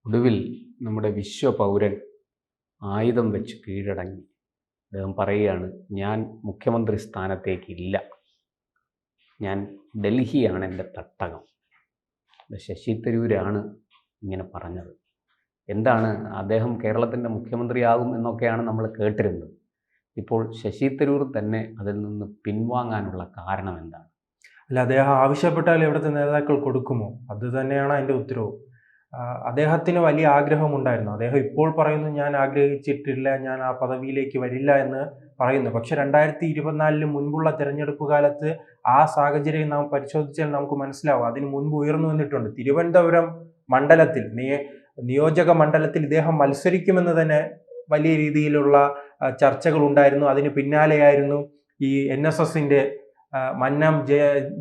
ഒടുവിൽ നമ്മുടെ വിശ്വപൗരൻ ആയുധം വെച്ച് കീഴടങ്ങി. അദ്ദേഹം പറയുകയാണ്, ഞാൻ മുഖ്യമന്ത്രി സ്ഥാനത്തേക്കില്ല, ഞാൻ ഡൽഹിയാണ് എൻ്റെ തട്ടകം. ശശി തരൂരാണ് ഇങ്ങനെ പറഞ്ഞത്. എന്താണ് അദ്ദേഹം കേരളത്തിൻ്റെ മുഖ്യമന്ത്രിയാകും എന്നൊക്കെയാണ് നമ്മൾ കേട്ടിരുന്നത്. ഇപ്പോൾ ശശി തരൂർ തന്നെ അതിൽ നിന്ന് പിൻവാങ്ങാനുള്ള കാരണം എന്താണ്? അല്ല, അദ്ദേഹം ആവശ്യപ്പെട്ടാൽ ഇവിടുത്തെ നേതാക്കൾ കൊടുക്കുമോ? അത് തന്നെയാണ് അതിൻ്റെ ഉത്തരവ്. അദ്ദേഹത്തിന് വലിയ ആഗ്രഹമുണ്ടായിരുന്നു. അദ്ദേഹം ഇപ്പോൾ പറയുന്നു, ഞാൻ ആഗ്രഹിച്ചിട്ടില്ല, ഞാൻ ആ പദവിയിലേക്ക് വരില്ല എന്ന് പറയുന്നു. പക്ഷെ 2024 മുൻപുള്ള തെരഞ്ഞെടുപ്പ് കാലത്ത് ആ സാഹചര്യം നാം പരിശോധിച്ചാൽ നമുക്ക് മനസ്സിലാവും. അതിന് മുൻപ് ഉയർന്നു വന്നിട്ടുണ്ട്. തിരുവനന്തപുരം മണ്ഡലത്തിൽ നിയോജക മണ്ഡലത്തിൽ ഇദ്ദേഹം മത്സരിക്കുമെന്ന് തന്നെ വലിയ രീതിയിലുള്ള ചർച്ചകൾ ഉണ്ടായിരുന്നു. അതിന് പിന്നാലെയായിരുന്നു ഈ NSSന്റെ മന്നം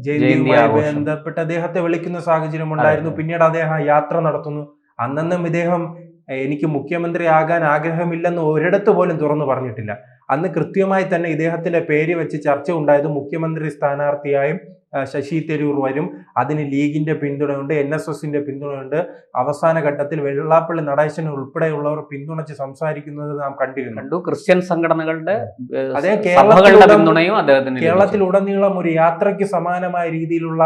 ജയന്തിയുമായി ബന്ധപ്പെട്ട് അദ്ദേഹത്തെ വിളിക്കുന്ന സാഹചര്യം ഉണ്ടായിരുന്നു. പിന്നീട് അദ്ദേഹം യാത്ര നടത്തുന്നു. അന്നും ഇദ്ദേഹം എനിക്ക് മുഖ്യമന്ത്രി ആകാൻ ആഗ്രഹമില്ലെന്ന് ഒരിടത്ത് പോലും തുറന്നു പറഞ്ഞിട്ടില്ല. അന്ന് കൃത്യമായി തന്നെ ഇദ്ദേഹത്തിന്റെ പേര് വെച്ച് ചർച്ച ഉണ്ടായത് മുഖ്യമന്ത്രി സ്ഥാനാർത്ഥിയായും ശശി തരൂർ വരും, അതിന് ലീഗിന്റെ പിന്തുണയുണ്ട്, NSSന്റെ പിന്തുണയുണ്ട്. അവസാന ഘട്ടത്തിൽ വെള്ളാപ്പള്ളി നടേശൻ ഉൾപ്പെടെയുള്ളവർ പിന്തുണച്ച് സംസാരിക്കുന്നത് നാം കണ്ടിരുന്നു. ക്രിസ്ത്യൻ സംഘടനകളുടെ അതേ കേരളത്തിലുടനീളം ഒരു യാത്രയ്ക്ക് സമാനമായ രീതിയിലുള്ള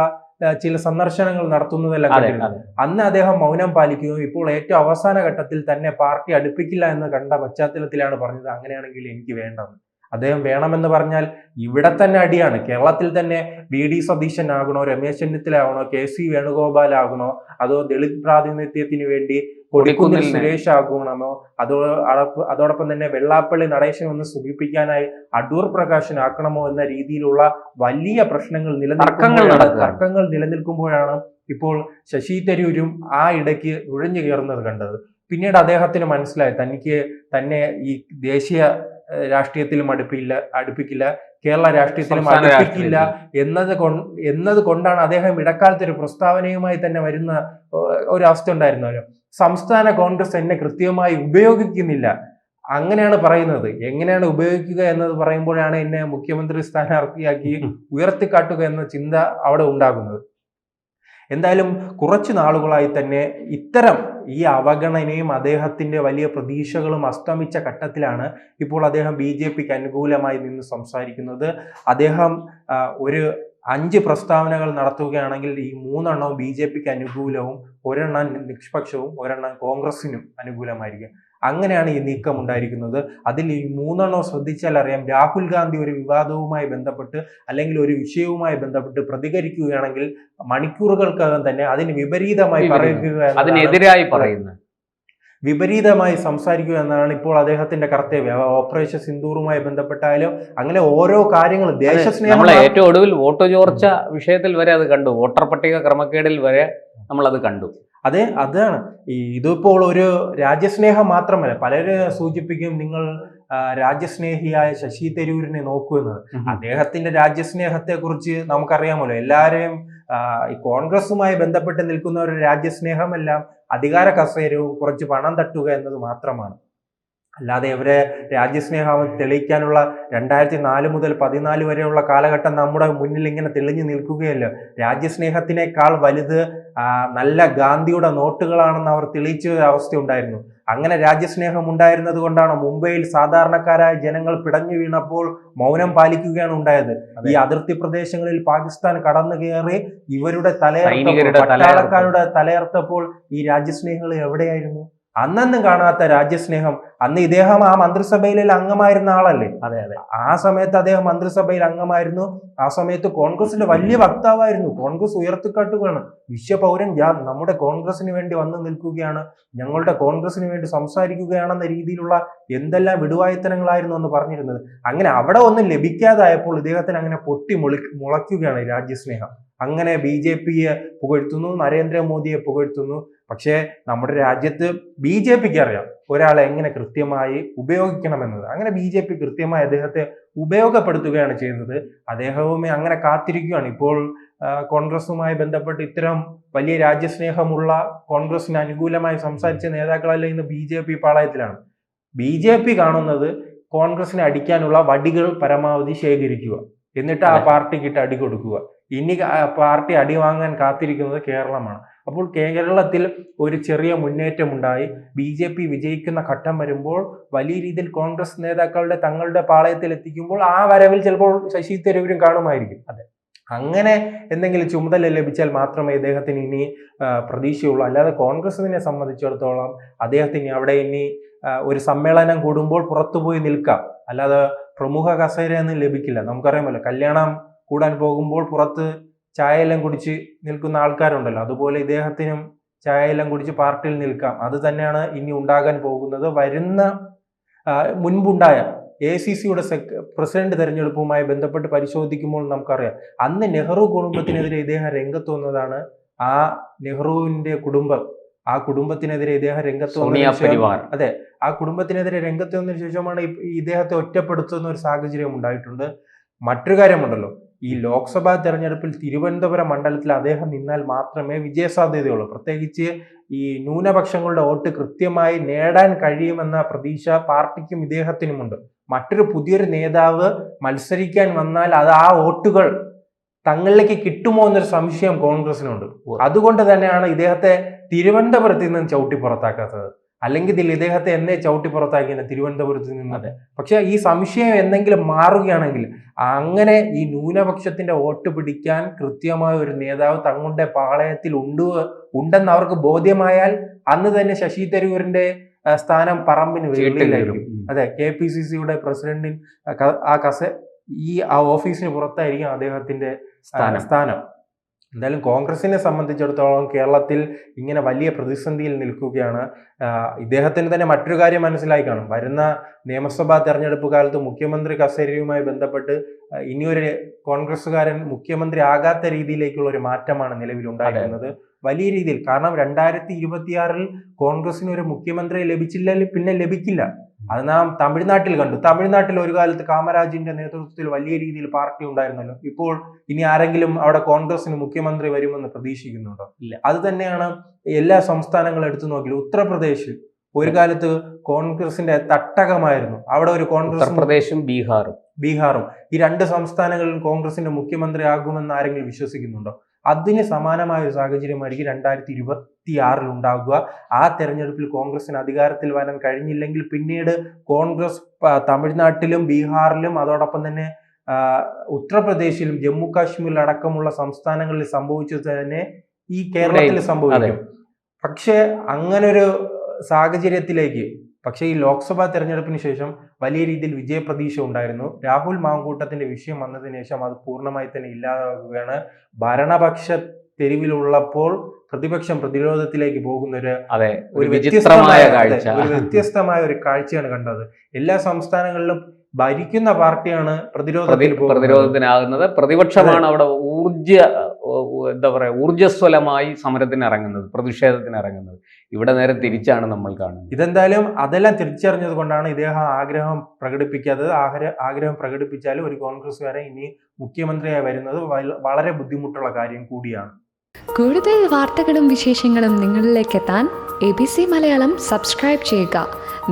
ചില സന്ദർശനങ്ങൾ നടത്തുന്നതെല്ലാം കണ്ടിരുന്നു. അന്ന് അദ്ദേഹം മൗനം പാലിക്കുകയും ഇപ്പോൾ ഏറ്റവും അവസാന ഘട്ടത്തിൽ തന്നെ പാർട്ടി അടുപ്പിക്കില്ല എന്ന് കണ്ട പശ്ചാത്തലത്തിലാണ് പറഞ്ഞത്, അങ്ങനെയാണെങ്കിൽ എനിക്ക് വേണ്ടെന്ന്. അദ്ദേഹം വേണമെന്ന് പറഞ്ഞാൽ ഇവിടെ തന്നെ അടിയാണ്. കേരളത്തിൽ തന്നെ VD സതീശൻ ആകണോ, രമേശ് ചെന്നിത്തല ആകണോ, KC വേണുഗോപാൽ ആകണോ, അതോ ദളിത് പ്രാതിനിധ്യത്തിന് വേണ്ടി കൊടിക്കുന്നിൽ സുരേഷ് ആകണമോ, അതോടൊപ്പം തന്നെ വെള്ളാപ്പള്ളി നടേശൻ ഒന്ന് സുഖിപ്പിക്കാനായി അടൂർ പ്രകാശൻ ആക്കണമോ എന്ന രീതിയിലുള്ള വലിയ പ്രശ്നങ്ങൾ തർക്കങ്ങൾ നിലനിൽക്കുമ്പോഴാണ് ഇപ്പോൾ ശശി തരൂരും ആ ഇടയ്ക്ക് നുഴഞ്ഞു കയറുന്നത് കണ്ടത്. പിന്നീട് അദ്ദേഹത്തിന് മനസ്സിലായി, തനിക്ക് തന്നെ ഈ ദേശീയ രാഷ്ട്രീയത്തിലും അടുപ്പിക്കില്ല, കേരള രാഷ്ട്രീയത്തിലും അടുപ്പിക്കില്ല എന്നത് കൊണ്ടാണ് അദ്ദേഹം ഇടക്കാലത്ത് ഒരു പ്രസ്താവനയുമായി തന്നെ വരുന്ന ഒരവസ്ഥ ഉണ്ടായിരുന്നല്ലോ. സംസ്ഥാന കോൺഗ്രസ് എന്നെ കൃത്യമായി ഉപയോഗിക്കുന്നില്ല, അങ്ങനെയാണ് പറയുന്നത്. എങ്ങനെയാണ് ഉപയോഗിക്കുക എന്നത് പറയുമ്പോഴാണ് എന്നെ മുഖ്യമന്ത്രി സ്ഥാനാർത്ഥിയാക്കി ഉയർത്തിക്കാട്ടുക എന്ന ചിന്ത അവിടെ ഉണ്ടാകുന്നത്. എന്തായാലും കുറച്ചു നാളുകളായി തന്നെ ഇത്തരം ഈ അവഗണനയും അദ്ദേഹത്തിന്റെ വലിയ പ്രതീക്ഷകളും അസ്തമിച്ച ഘട്ടത്തിലാണ് ഇപ്പോൾ അദ്ദേഹം BJPക്ക് അനുകൂലമായി നിന്ന് സംസാരിക്കുന്നത്. അദ്ദേഹം ഒരു 5 പ്രസ്താവനകൾ നടത്തുകയാണെങ്കിൽ ഈ 3 എണ്ണവും BJPക്ക് അനുകൂലവും, 1 എണ്ണം നിഷ്പക്ഷവും, 1 എണ്ണം കോൺഗ്രസിനും അനുകൂലമായിരിക്കും. അങ്ങനെയാണ് ഈ നീക്കം ഉണ്ടായിരിക്കുന്നത്. അതിൽ ഈ 3 എണ്ണം ശ്രദ്ധിച്ചാൽ അറിയാം, രാഹുൽ ഗാന്ധി ഒരു വിവാദവുമായി ബന്ധപ്പെട്ട് അല്ലെങ്കിൽ ഒരു വിഷയവുമായി ബന്ധപ്പെട്ട് പ്രതികരിക്കുകയാണെങ്കിൽ മണിക്കൂറുകൾക്കകം തന്നെ അതിന് വിപരീതമായി വിപരീതമായി സംസാരിക്കുക എന്നതാണ് ഇപ്പോൾ അദ്ദേഹത്തിന്റെ കർത്തവ്യം. ഓപ്പറേഷൻ സിന്ദൂറുമായി ബന്ധപ്പെട്ടായാലും അങ്ങനെ ഓരോ കാര്യങ്ങളും ദേശസ്നേഹം, ഏറ്റവും ഒടുവിൽ വോട്ട് ചോർച്ച വിഷയത്തിൽ വരെ അത് കണ്ടു, വോട്ടർ പട്ടിക ക്രമക്കേടിൽ വരെ നമ്മൾ അത് കണ്ടു. അതാണ് ഇതിപ്പോൾ ഒരു രാജ്യസ്നേഹം മാത്രമല്ല. പലരും സൂചിപ്പിക്കും, നിങ്ങൾ രാജ്യസ്നേഹിയായ ശശി തരൂരിനെ നോക്കൂ എന്നത്. അദ്ദേഹത്തിന്റെ രാജ്യസ്നേഹത്തെ കുറിച്ച് നമുക്കറിയാമല്ലോ. എല്ലാവരെയും ഈ കോൺഗ്രസുമായി ബന്ധപ്പെട്ട് നിൽക്കുന്നവരുടെ രാജ്യസ്നേഹമെല്ലാം അധികാര കസേരവും കുറച്ച് പണം തട്ടുക എന്നത് മാത്രമാണ്. അല്ലാതെ ഇവരെ രാജ്യസ്നേഹം തെളിയിക്കാനുള്ള 2004 മുതൽ 2014 വരെയുള്ള കാലഘട്ടം നമ്മുടെ മുന്നിൽ ഇങ്ങനെ തെളിഞ്ഞു നിൽക്കുകയല്ല. രാജ്യസ്നേഹത്തിനേക്കാൾ വലുത് നല്ല ഗാന്ധിയുടെ നോട്ടുകളാണെന്ന് അവർ തെളിയിച്ച അവസ്ഥ ഉണ്ടായിരുന്നു. അങ്ങനെ രാജ്യസ്നേഹം ഉണ്ടായിരുന്നത് കൊണ്ടാണ് മുംബൈയിൽ സാധാരണക്കാരായ ജനങ്ങൾ പിടഞ്ഞു വീണപ്പോൾ മൗനം പാലിക്കുകയാണ് ഉണ്ടായത്. ഈ അതിർത്തി പ്രദേശങ്ങളിൽ പാകിസ്ഥാൻ കടന്നു കയറി ഇവരുടെ പട്ടാളക്കാരുടെ തലയർത്തപ്പോൾ ഈ രാജ്യസ്നേഹികൾ എവിടെയായിരുന്നു? അന്നൊന്നും കാണാത്ത രാജ്യസ്നേഹം. അന്ന് ഇദ്ദേഹം ആ മന്ത്രിസഭയിൽ അംഗമായിരുന്ന ആളല്ലേ? ആ സമയത്ത് അദ്ദേഹം മന്ത്രിസഭയിൽ അംഗമായിരുന്നു. ആ സമയത്ത് കോൺഗ്രസിന്റെ വലിയ വക്താവായിരുന്നു. കോൺഗ്രസ് ഉയർത്തിക്കാട്ടുകയാണ്, വിശ്വപൗരൻ നമ്മുടെ കോൺഗ്രസിന് വേണ്ടി വന്നു നിൽക്കുകയാണ്, ഞങ്ങളുടെ കോൺഗ്രസിന് വേണ്ടി സംസാരിക്കുകയാണെന്ന രീതിയിലുള്ള എന്തെല്ലാം വിടുവായുത്തരങ്ങളായിരുന്നു എന്ന് പറഞ്ഞിരുന്നത്. അങ്ങനെ അവിടെ ഒന്നും ലഭിക്കാതായപ്പോൾ ഇദ്ദേഹത്തിന് അങ്ങനെ മുളയ്ക്കുകയാണ് രാജ്യസ്നേഹം. അങ്ങനെ BJPയെ പുകഴ്ത്തുന്നു, നരേന്ദ്രമോദിയെ പുകഴ്ത്തുന്നു. പക്ഷേ നമ്മുടെ രാജ്യത്ത് BJPക്ക് അറിയാം ഒരാളെ എങ്ങനെ കൃത്യമായി ഉപയോഗിക്കണമെന്നത്. അങ്ങനെ BJP കൃത്യമായി അദ്ദേഹത്തെ ഉപയോഗപ്പെടുത്തുകയാണ് ചെയ്യുന്നത്. അദ്ദേഹവും അങ്ങനെ കാത്തിരിക്കുകയാണ്. ഇപ്പോൾ കോൺഗ്രസുമായി ബന്ധപ്പെട്ട് ഇത്തരം വലിയ രാജ്യസ്നേഹമുള്ള കോൺഗ്രസിന് അനുകൂലമായി സംസാരിച്ച നേതാക്കളെല്ലാം ഇന്ന് BJP പാളയത്തിലാണ്. BJP കാണുന്നത് കോൺഗ്രസിനെ അടിക്കാനുള്ള വടികൾ പരമാവധി ശേഖരിക്കുക, എന്നിട്ട് ആ പാർട്ടിക്കിട്ട് അടി കൊടുക്കുക. ഇനി പാർട്ടി അടി വാങ്ങാൻ കാത്തിരിക്കുന്നത് കേരളമാണ്. അപ്പോൾ കേരളത്തിൽ ഒരു ചെറിയ മുന്നേറ്റമുണ്ടായി. BJP വിജയിക്കുന്ന ഘട്ടം വരുമ്പോൾ വലിയ രീതിയിൽ കോൺഗ്രസ് നേതാക്കളുടെ തങ്ങളുടെ പാളയത്തിൽ എത്തിക്കുമ്പോൾ ആ വരവിൽ ചിലപ്പോൾ ശശി തരൂരും കാണുമായിരിക്കും. അതെ. അങ്ങനെ എന്തെങ്കിലും ചുമതല ലഭിച്ചാൽ മാത്രമേ ഇദ്ദേഹത്തിന് ഇനി പ്രതീക്ഷയുള്ളൂ. അല്ലാതെ കോൺഗ്രസിനെ സംബന്ധിച്ചിടത്തോളം അദ്ദേഹത്തിന് അവിടെ ഇനി ഒരു സമ്മേളനം കൂടുമ്പോൾ പുറത്തുപോയി നിൽക്കാം, അല്ലാതെ പ്രമുഖ കസേരയൊന്നും ലഭിക്കില്ല. നമുക്കറിയാമല്ലോ, കല്യാണം കൂടാൻ പോകുമ്പോൾ പുറത്ത് ചായയെല്ലാം കുടിച്ച് നിൽക്കുന്ന ആൾക്കാരുണ്ടല്ലോ, അതുപോലെ ഇദ്ദേഹത്തിനും ചായയെല്ലാം കുടിച്ച് പാർട്ടിയിൽ നിൽക്കാം. അത് തന്നെയാണ് ഇനി ഉണ്ടാകാൻ പോകുന്നത്. വരുന്ന മുൻപുണ്ടായ ACCയുടെ പ്രസിഡന്റ് തെരഞ്ഞെടുപ്പുമായി ബന്ധപ്പെട്ട് പരിശോധിക്കുമ്പോൾ നമുക്കറിയാം, അന്ന് നെഹ്റു കുടുംബത്തിനെതിരെ ഇദ്ദേഹം രംഗത്ത് വന്നതാണ്. ആ നെഹ്റുവിന്റെ കുടുംബം, ആ കുടുംബത്തിനെതിരെ ഇദ്ദേഹം രംഗത്ത് വന്നതിന് അതെ, ആ കുടുംബത്തിനെതിരെ രംഗത്ത് വന്നതിന് ശേഷമാണ് ഇദ്ദേഹത്തെ ഒറ്റപ്പെടുത്തുന്ന ഒരു സാഹചര്യം ഉണ്ടായിട്ടുണ്ട്. മറ്റൊരു കാര്യമുണ്ടല്ലോ, ഈ ലോക്സഭാ തെരഞ്ഞെടുപ്പിൽ തിരുവനന്തപുരം മണ്ഡലത്തിൽ അദ്ദേഹം നിന്നാൽ മാത്രമേ വിജയസാധ്യതയുള്ളൂ. പ്രത്യേകിച്ച് ഈ ന്യൂനപക്ഷങ്ങളുടെ വോട്ട് കൃത്യമായി നേടാൻ കഴിയുമെന്ന പ്രതീക്ഷ പാർട്ടിക്കും ഇദ്ദേഹത്തിനുമുണ്ട്. മറ്റൊരു പുതിയൊരു നേതാവ് മത്സരിക്കാൻ വന്നാൽ അത് ആ വോട്ടുകൾ തങ്ങളിലേക്ക് കിട്ടുമോ എന്നൊരു സംശയം കോൺഗ്രസിനുണ്ട്. അതുകൊണ്ട് തന്നെയാണ് ഇദ്ദേഹത്തെ തിരുവനന്തപുരത്ത് നിന്ന് ചവിട്ടി പുറത്താക്കാത്തത്. അല്ലെങ്കിൽ ഇദ്ദേഹത്തെ എന്നെ ചവിട്ടി പുറത്താക്കിയത് തിരുവനന്തപുരത്ത് നിന്ന്. പക്ഷെ ഈ സംശയം എന്തെങ്കിലും മാറുകയാണെങ്കിൽ, അങ്ങനെ ഈ ന്യൂനപക്ഷത്തിന്റെ വോട്ട് പിടിക്കാൻ കൃത്യമായ ഒരു നേതാവ് തങ്ങളുടെ പാളയത്തിൽ ഉണ്ടെന്ന് അവർക്ക് ബോധ്യമായാൽ അന്ന് തന്നെ ശശി തരൂരിന്റെ സ്ഥാനം പറമ്പിന് വെളിയിലായിരിക്കും. അതെ, KPCCയുടെ പ്രസിഡന്റിൻ ആ ഓഫീസിന് പുറത്തായിരിക്കും അദ്ദേഹത്തിന്റെ സ്ഥാനം. എന്തായാലും കോൺഗ്രസിനെ സംബന്ധിച്ചിടത്തോളം കേരളത്തിൽ ഇങ്ങനെ വലിയ പ്രതിസന്ധിയിൽ നിൽക്കുകയാണ്. ഇദ്ദേഹത്തിന് തന്നെ മറ്റൊരു കാര്യം മനസ്സിലായി കാണും, വരുന്ന നിയമസഭാ തെരഞ്ഞെടുപ്പ് കാലത്ത് മുഖ്യമന്ത്രി കസേരയുമായി ബന്ധപ്പെട്ട് ഇനിയൊരു കോൺഗ്രസ്സുകാരൻ മുഖ്യമന്ത്രി ആകാത്ത രീതിയിലേക്കുള്ള ഒരു മാറ്റമാണ് നിലവിലുണ്ടായിരുന്നത്. വലിയ രീതിയിൽ, കാരണം 2026 കോൺഗ്രസിന് ഒരു മുഖ്യമന്ത്രിയെ ലഭിച്ചില്ലെങ്കിൽ പിന്നെ ലഭിക്കില്ല. അത് നാം തമിഴ്നാട്ടിൽ കണ്ടു. തമിഴ്നാട്ടിൽ ഒരു കാലത്ത് കാമരാജിന്റെ നേതൃത്വത്തിൽ വലിയ രീതിയിൽ പാർട്ടി ഉണ്ടായിരുന്നല്ലോ. ഇപ്പോൾ ഇനി ആരെങ്കിലും അവിടെ കോൺഗ്രസിന് മുഖ്യമന്ത്രി വരുമെന്ന് പ്രതീക്ഷിക്കുന്നുണ്ടോ? ഇല്ല. അത് തന്നെയാണ് എല്ലാ സംസ്ഥാനങ്ങളും എടുത്തു നോക്കി. ഉത്തർപ്രദേശ് ഒരു കാലത്ത് കോൺഗ്രസിന്റെ തട്ടകമായിരുന്നു. അവിടെ ഒരു കോൺഗ്രസ്, ഉത്തർപ്രദേശും ബീഹാറും ഈ രണ്ട് സംസ്ഥാനങ്ങളിൽ കോൺഗ്രസിന്റെ മുഖ്യമന്ത്രി ആകുമെന്ന് ആരെങ്കിലും വിശ്വസിക്കുന്നുണ്ടോ? അതിന് സമാനമായ ഒരു സാഹചര്യമായിരിക്കും 2026 ഉണ്ടാകുക. ആ തെരഞ്ഞെടുപ്പിൽ കോൺഗ്രസിന് അധികാരത്തിൽ വരാൻ കഴിഞ്ഞില്ലെങ്കിൽ പിന്നീട് കോൺഗ്രസ് തമിഴ്നാട്ടിലും ബീഹാറിലും അതോടൊപ്പം തന്നെ ഉത്തർപ്രദേശിലും ജമ്മു കാശ്മീരിലും അടക്കമുള്ള സംസ്ഥാനങ്ങളിൽ സംഭവിച്ചത് തന്നെ ഈ കേരളത്തിൽ സംഭവിക്കും. പക്ഷെ അങ്ങനൊരു സാഹചര്യത്തിലേക്ക് ഈ ലോക്സഭാ തെരഞ്ഞെടുപ്പിന് ശേഷം വലിയ രീതിയിൽ വിജയപ്രതീക്ഷ ഉണ്ടായിരുന്നു. രാഹുൽ മാങ്കൂട്ടത്തിന്റെ വിഷയം വന്നതിന് ശേഷം അത് പൂർണ്ണമായി തന്നെ ഇല്ലാതാകുകയാണ്. ഭരണപക്ഷ തെരുവിലുള്ളപ്പോൾ പ്രതിപക്ഷം പ്രതിരോധത്തിലേക്ക് പോകുന്ന ഒരു വ്യത്യസ്തമായ ഒരു കാഴ്ചയാണ് കണ്ടത്. എല്ലാ സംസ്ഥാനങ്ങളിലും ഭരിക്കുന്ന പാർട്ടിയാണ് പ്രതിരോധത്തിനാകുന്നത്, പ്രതിപക്ഷമാണ് അവിടെ ഊർജ്ജസ്വലമായി സമരത്തിന് ഇറങ്ങുന്നത്, പ്രതിഷേധത്തിന് ഇറങ്ങുന്നത്. ഇവിടെ നേരെ തിരിച്ചാണ് നമ്മൾ കാണുന്നത്. ഇതെന്തായാലും അതെല്ലാം തിരിച്ചറിഞ്ഞത് കൊണ്ടാണ് ഇദ്ദേഹം ആഗ്രഹം പ്രകടിപ്പിക്കാത്തത്. ആഗ്രഹം പ്രകടിപ്പിച്ചാലും ഒരു കോൺഗ്രസ്സുകാരൻ ഇനി മുഖ്യമന്ത്രിയായി വരുന്നത് വളരെ ബുദ്ധിമുട്ടുള്ള കാര്യം കൂടിയാണ്. കൂടുതൽ വാർത്തകളും വിശേഷങ്ങളും നിങ്ങളിലേക്ക് എത്താൻ ABC മലയാളം സബ്സ്ക്രൈബ് ചെയ്യുക,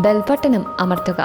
ബെൽ ബട്ടണും അമർത്തുക.